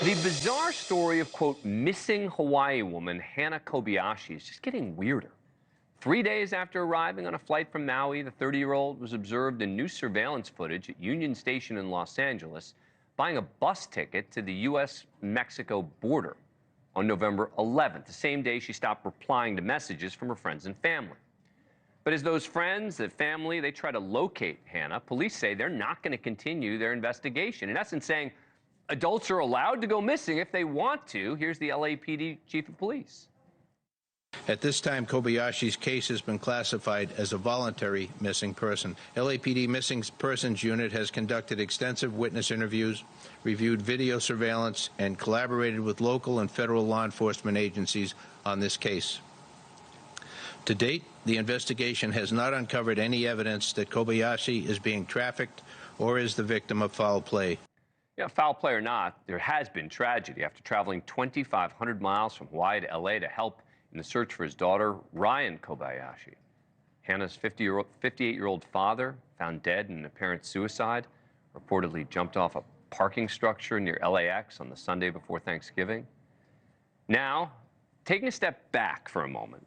The bizarre story of, quote, missing Hawaii woman Hannah Kobayashi is just getting weirder. 3 days after arriving on a flight from Maui, the 30-year-old was observed in new surveillance footage at Union Station in Los Angeles buying a bus ticket to the U.S.-Mexico border on November 11th, the same day she stopped replying to messages from her friends and family. But as those friends, the family, they try to locate Hannah, police say they're not going to continue their investigation. In essence, saying adults are allowed to go missing if they want to. Here's the LAPD chief of police. At this time, Kobayashi's case has been classified as a voluntary missing person. LAPD Missing Persons Unit has conducted extensive witness interviews, reviewed video surveillance, and collaborated with local and federal law enforcement agencies on this case. To date, the investigation has not uncovered any evidence that Kobayashi is being trafficked or is the victim of foul play. Yeah, foul play or not, there has been tragedy. After traveling 2,500 miles from Hawaii to L.A. to help in the search for his daughter, Ryan Kobayashi, Hannah's 58-year-old father, found dead in an apparent suicide, reportedly jumped off a parking structure near LAX on the Sunday before Thanksgiving. Now, taking a step back for a moment,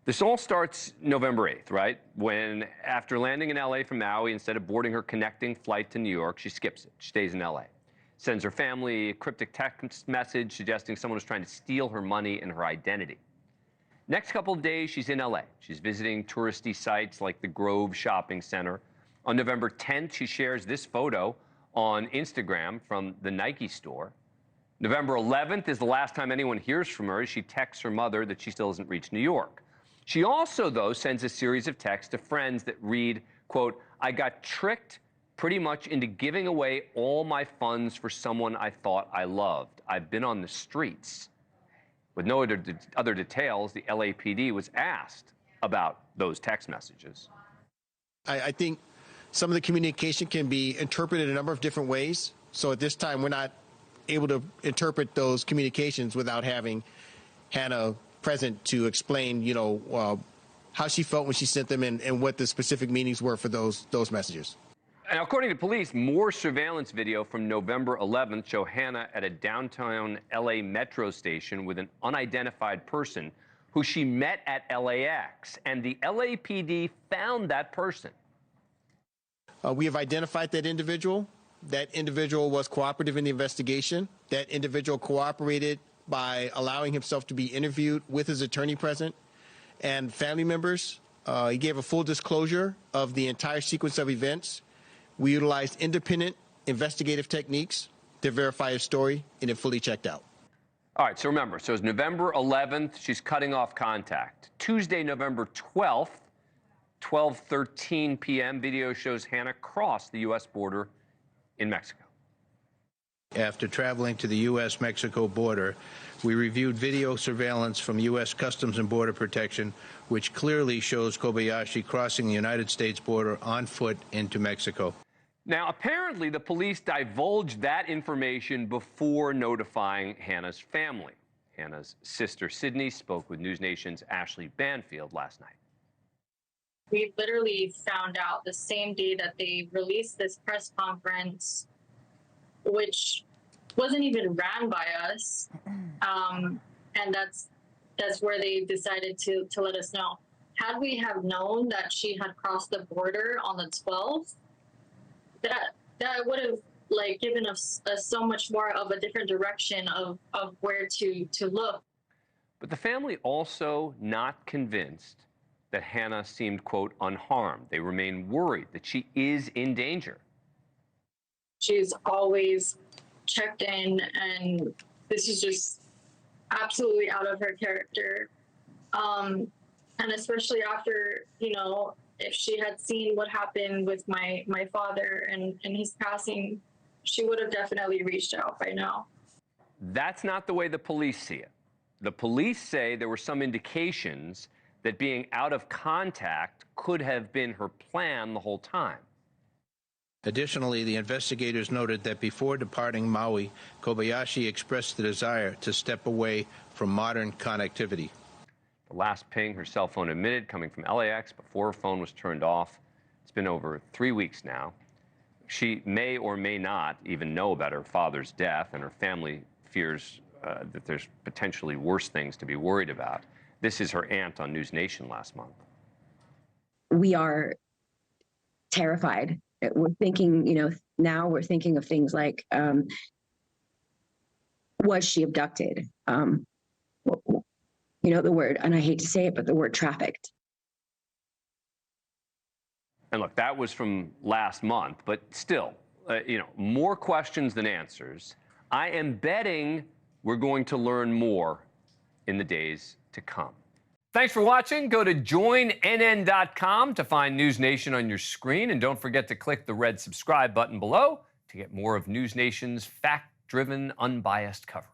this all starts November 8th, right? When, after landing in L.A. from Maui, instead of boarding her connecting flight to New York, she skips it. She stays in L.A. Sends her family a cryptic text message suggesting someone was trying to steal her money and her identity. Next couple of days, she's in L.A. She's visiting touristy sites like the Grove Shopping Center. On November 10th, she shares this photo on Instagram from the Nike store. November 11th is the last time anyone hears from her as she texts her mother that she still hasn't reached New York. She also, though, sends a series of texts to friends that read, quote, I got tricked pretty much into giving away all my funds for someone I thought I loved. I've been on the streets. With no other details, the LAPD was asked about those text messages. I think some of the communication can be interpreted a number of different ways. So at this time, we're not able to interpret those communications without having Hannah present to explain, how she felt when she sent them and what the specific meanings were for those messages. And according to police, more surveillance video from November 11th show Hannah at a downtown LA metro station with an unidentified person who she met at LAX, and the LAPD found that person. We have identified that individual. That individual was cooperative in the investigation. That individual cooperated by allowing himself to be interviewed with his attorney present and family members. He gave a full disclosure of the entire sequence of events. We utilized independent investigative techniques to verify his story, and it fully checked out. All right, so remember, so it's November 11th, she's cutting off contact. Tuesday, November 12th, 12:13 p.m., video shows Hannah cross the U.S. border in Mexico. After traveling to the U.S.-Mexico border, we reviewed video surveillance from U.S. Customs and Border Protection, which clearly shows Kobayashi crossing the United States border on foot into Mexico. Now, apparently, the police divulged that information before notifying Hannah's family. Hannah's sister, Sydney, spoke with NewsNation's Ashley Banfield last night. We literally found out the same day that they released this press conference, which wasn't even ran by us, and that's where they decided to let us know. Had we have known that she had crossed the border on the 12th, that would have given us so much more of a different direction of where to look. But the family also not convinced that Hannah seemed, quote, unharmed. They remain worried that she is in danger. She's always checked in, and this is just absolutely out of her character. And especially after, if she had seen what happened with my father and his passing, she would have definitely reached out by now. That's not the way the police see it. The police say there were some indications that being out of contact could have been her plan the whole time. Additionally, the investigators noted that before departing Maui, Kobayashi expressed the desire to step away from modern connectivity. The last ping her cell phone emitted coming from LAX before her phone was turned off. It's been over 3 weeks now. She may or may not even know about her father's death, and her family fears that there's potentially worse things to be worried about. This is her aunt on NewsNation last month. We are terrified. We're thinking, now we're thinking of things like, was she abducted? The word, and I hate to say it, but the word trafficked. And look, that was from last month, but still, more questions than answers. I am betting we're going to learn more in the days to come. Thanks for watching. Go to joinnn.com to find NewsNation on your screen. And don't forget to click the red subscribe button below to get more of NewsNation's fact-driven, unbiased coverage.